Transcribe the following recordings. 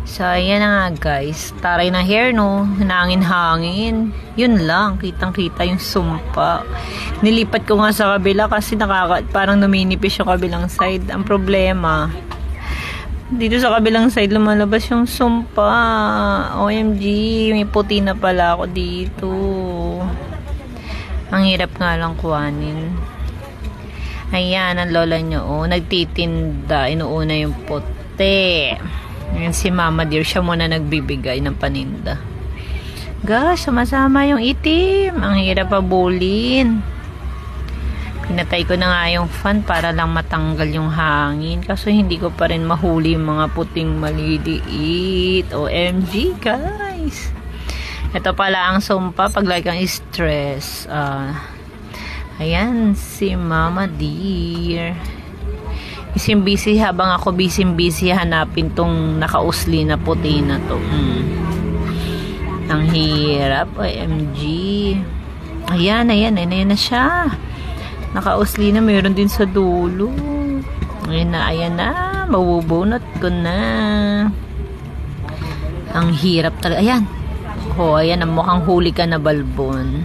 So, ayan na nga guys. Taray na hair, no? Hangin-hangin. Yun lang. Kitang-kita yung sumpa. Nilipat ko nga sa kabila kasi parang numinipis yung kabilang side. Ang problema, dito sa kabilang side lumalabas yung sumpa. OMG, may puti na pala ako dito. Ang hirap nga lang kuhanin. Ayan, ang lola nyo, oh, nagtitinda. Inuuna yung puti. Ayan, si Mama Dear, siya muna nagbibigay ng paninda. Gosh, sumasama yung itim. Ang hirap abulin. Pinatay ko na nga yung fan para lang matanggal yung hangin. Kaso hindi ko pa rin mahuli yung mga puting maliliit. OMG, guys. Ito pala ang sumpa pag like ang stress. Ayan, si Mama Dear. Busy habang ako busy hanapin tong nakausli na puti na to. Ang hirap. OMG. Ayan na siya. Nakausli na, mayroon din sa dulo. Ayan na. Mabubunot ko na. Ang hirap talaga. Ayan. Ayan, mukhang huli ka na balbon.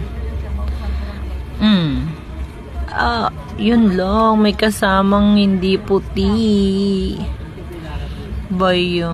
Yun lang. May kasamang hindi puti. Bayo.